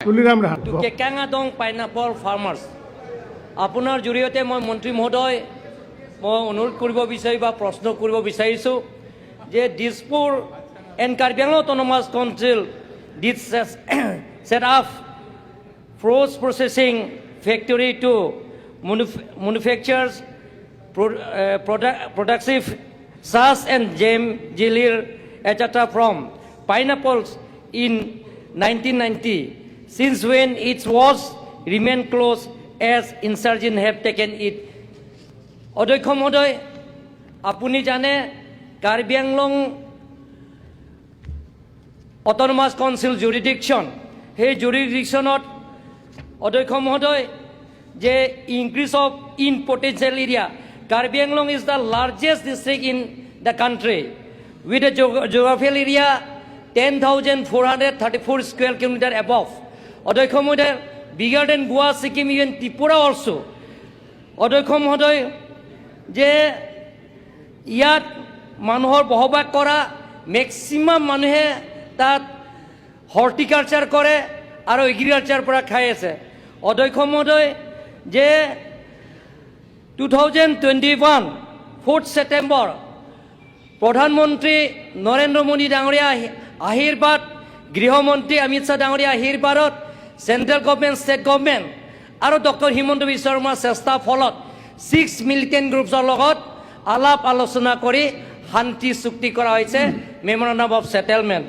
to Kekangadong pineapple farmers. আপোনাৰ জৰিয়তে মই মন্ত্ৰী মহোদয় মই অনুৰোধ কৰিব বিচাৰি বা প্ৰশ্ন কৰিব বিচাৰিছোঁ যে Dispur and Karbi Anglong autonomous council did set up fruit processing factory to manufacture productive sauce and jam, jelly, etc. from pineapples in 1990. Since when it was remained closed as insurgents have taken it. অধ্যক্ষ মহোদয় আপুনি জানে Karbi Anglong autonomous council জুৰিডিকশ্যন সেই জুৰিডিকশ্যনত অধ্যক্ষ মহোদয় যে increase of in potential area Karbi Anglong is the largest district in the country with a geographical area 10,434 square kilometer above. অধ্যক্ষ মহোদয় bigger than Goa, Sikkim, even Tripura also. অধ্যক্ষ মহোদয় যে ইয়াত মানুহৰ বসবাস কৰা মেক্সিমাম মানুহে তাত হৰ্টিকালচাৰ কৰে আৰু এগ্ৰিকালচাৰ পৰা খাই আছে অধ্যক্ষ মহোদয় যে 2021 4 ছেপ্টেম্বৰ প্ৰধানমন্ত্ৰী নৰেন্দ্ৰ মোদী ডাঙৰীয়া আশীৰ্বাদ গৃহমন্ত্ৰী অমিত শ্বাহ ডাঙৰীয়া আশীৰ্বাদত চেণ্ট্ৰেল গভৰ্ণমেণ্ট ষ্টেট গভৰ্ণমেণ্ট আৰু ডক্টৰ হিমন্ত বিশ্ব শৰ্মাৰ চেষ্টাৰ ফলত 6 মিলিটেণ্ট গ্ৰুপছৰ লগত আলাপ আলোচনা কৰি শান্তি চুক্তি কৰা হৈছে মেমৰেণ্ডাম অফ ছেটেলমেণ্ট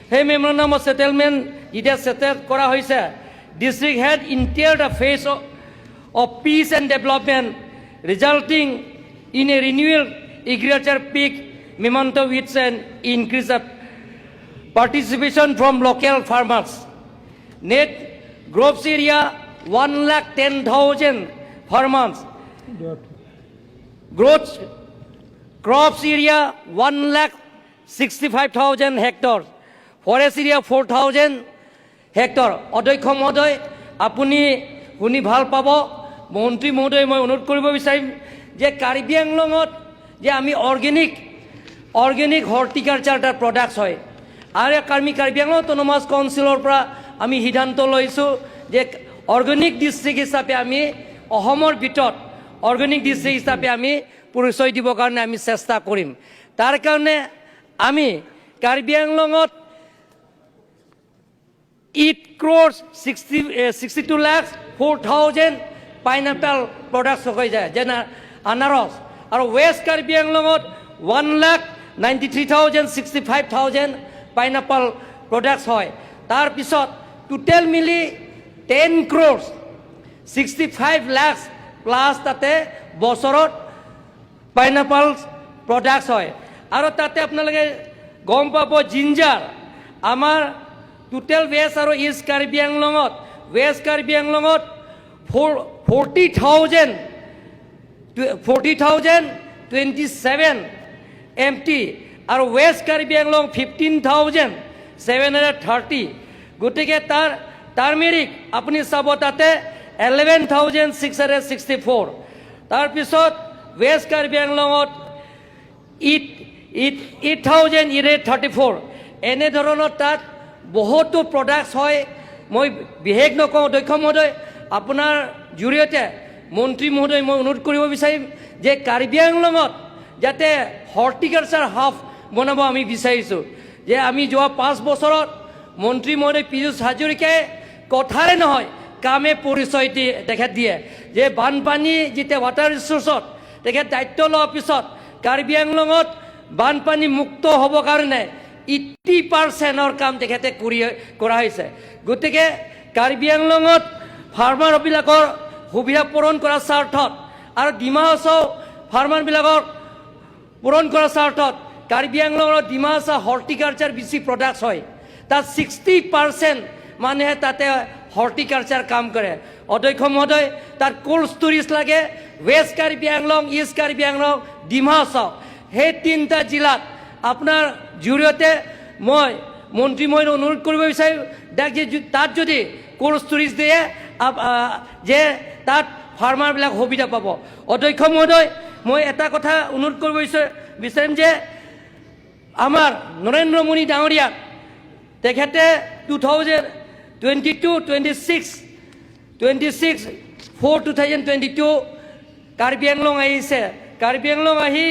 সেই মেমৰেণ্ডাম অফ ছেটেলমেণ্ট যেতিয়া ছেটেল কৰা হৈছে district head entire the face of peace and development resulting in a renewal agriculture pick memento with an increase of participation from local farmers. Net groves area 110,000 farmers. Growth crops area 165,000 hectares. Forest area 4,000 hectares. অধ্যক্ষ মহোদয় আপুনি শুনি ভাল পাব মন্ত্ৰী মহোদয় মই অনুৰোধ কৰিব বিচাৰিম যে কাৰ্বি আংলঙত যে আমি অৰ্গেনিক হৰ্টিকালচাৰ প্ৰডাক্টছ হয় আৰু কাৰ্বি আংলং অট'নমাছ কাউন্সিলৰ পৰা আমি সিদ্ধান্ত লৈছোঁ যে অৰ্গেনিক ডিষ্ট্ৰিক্ট হিচাপে আমি অসমৰ ভিতৰত অৰ্গেনিক ডিষ্ট্ৰিক্ট হিচাপে আমি পৰিচয় দিবৰ কাৰণে আমি চেষ্টা কৰিম তাৰ কাৰণে আমি কাৰ্বি আংলঙত 8 crores 62 lakhs 4,000 পাইনাপেল প্ৰডাক্টছ হৈ যায় যেনে আনাৰস আৰু ৱেষ্ট কাৰ্বি আংলঙত 1,93,065,000 পাইনাপল প্ৰডাক্টছ হয় তাৰপিছত টোটেল মিলি 10 crores 65 lakhs প্লাছ তাতে বছৰত পাইনাপল প্ৰডাক্টছ হয় আৰু তাতে আপোনালোকে গম পাব জিঞ্জাৰ আমাৰ টোটেল ৱেষ্ট আৰু ইষ্ট কাৰ্বি আংলঙত ৱেষ্ট কাৰ্বি আংলঙত 40,027 MT আৰু ৱেষ্ট কাৰ্বি আংলং 15,730 গতিকে তাৰ টাৰ্মেৰিক আপুনি চাব তাতে 11,664 তাৰপিছত ৱেষ্ট কাৰ্বি আংলঙত 8,834 এনেধৰণৰ তাত বহুতো প্ৰডাক্টছ হয় মই বিশেষ নকওঁ অধ্যক্ষ মহোদয় আপোনাৰ জৰিয়তে মন্ত্ৰী মহোদয় মই অনুৰোধ কৰিব বিচাৰিম যে কাৰ্বি আংলঙত যাতে হৰ্টিকালচাৰ হাব বনাব আমি বিচাৰিছোঁ যে আমি যোৱা 5 বছৰত মন্ত্ৰী মহোদয় পীযুষ হাজৰিকাই কথাই নহয় কামে পৰিচয় তেখেত দিয়ে যে বানপানী যেতিয়া ৱাটাৰ ৰিচোৰ্চত তেখেত দায়িত্ব লোৱাৰ পিছত কাৰ্বি আংলঙত বানপানী মুক্ত হ'বৰ কাৰণে 80%ৰ কাম তেখেতে কৰা হৈছে গতিকে কাৰ্বি আংলঙত ফাৰ্মাৰবিলাকৰ সুবিধা পূৰণ কৰাৰ স্বাৰ্থত আৰু ডিমা হাছাও ফাৰ্মাৰবিলাকৰ পূৰণ কৰাৰ স্বাৰ্থত কাৰ্বি আংলঙৰ ডিমা হাছা হৰ্টিকালচাৰ বেছি প্ৰডাক্টছ হয় তাত 60% মানুহে তাতে হৰ্টিকালচাৰ কাম কৰে অধ্যক্ষ মহোদয় তাত কোল্ড ষ্ট'ৰেজ লাগে ৱেষ্ট কাৰ্বি আংলং ইষ্ট কাৰ্বি আংলং ডিমা হাছাও সেই 3টা জিলাত আপোনাৰ জৰিয়তে মই মন্ত্ৰী মহোদয় অনুৰোধ কৰিব বিচাৰিম তাত যদি কোল্ড ষ্ট'ৰেজ দিয়ে যে তাত ফাৰ্মাৰবিলাক সুবিধা পাব অধ্যক্ষ মহোদয় মই এটা কথা অনুৰোধ কৰিব বিচাৰিম যে আমাৰ নৰেন্দ্ৰ মোদী ডাঙৰীয়া তেখেতে 26/4/2022 কাৰ্বি আংলং আহিছে কাৰ্বি আংলং আহি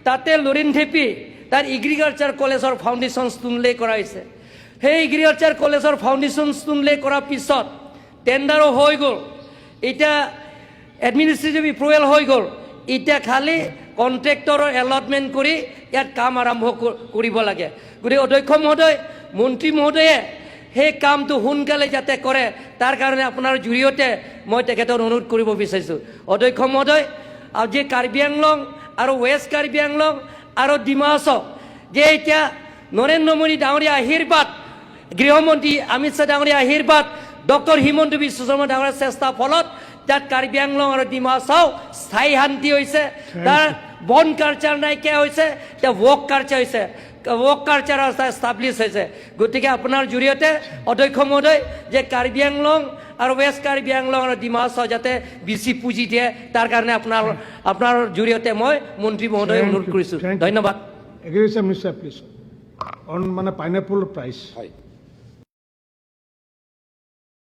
তাতে লৰিণ থেপি তাৰ এগ্ৰিকালচাৰ কলেজৰ ফাউণ্ডেশ্যন ষ্টোন লে কৰা হৈছে সেই এগ্ৰিকালচাৰ কলেজৰ ফাউণ্ডেশ্যন ষ্টোন লে কৰাৰ পিছত টেণ্ডাৰো হৈ গ'ল এতিয়া এডমিনিষ্ট্ৰেটিভ এপ্ৰুভেল হৈ গ'ল এতিয়া খালি কণ্ট্ৰেক্টৰৰ এলটমেণ্ট কৰি ইয়াত কাম আৰম্ভ কৰিব লাগে গতিকে অধ্যক্ষ মহোদয় মন্ত্ৰী মহোদয়ে সেই কামটো সোনকালে যাতে কৰে তাৰ কাৰণে আপোনাৰ জৰিয়তে মই তেখেতক অনুৰোধ কৰিব বিচাৰিছোঁ অধ্যক্ষ মহোদয় আজি কাৰ্বি আংলং আৰু ৱেষ্ট কাৰ্বি আংলং আৰু ডিমা হাছাও যে এতিয়া নৰেন্দ্ৰ মোদী ডাঙৰীয়া আশীৰ্বাদ গৃহমন্ত্ৰী অমিত শ্বাহ ডাঙৰীয়া আশীৰ্বাদ ডক্টৰ হিমন্ত বিশ্ব শৰ্মা ডাঙৰীয়াৰ চেষ্টাৰ ফলত তাত কাৰ্বি আংলং আৰু ডিমা হাছাও স্থায়ী শান্তি হৈছে তাৰ বন কালচাৰ নাইকিয়া হৈছে এতিয়া ৱৰ্ক কালচাৰ হৈছে ৱৰ্ক কালচাৰ এষ্টাব্লিছ হৈছে গতিকে আপোনাৰ জৰিয়তে অধ্যক্ষ মহোদয় যে কাৰ্বি আংলং আৰু ৱেষ্ট কাৰ্বি আংলং আৰু ডিমা হাছাও যাতে বেছি পুঁজি দিয়ে তাৰ কাৰণে আপোনাৰ জৰিয়তে মই মন্ত্ৰী মহোদয় অনুৰোধ কৰিছোঁ ধন্যবাদ এগ্ৰিকালচাৰ মিনিষ্টাৰ প্লিজ অন মানে পাইনাপল প্ৰাইচ হয়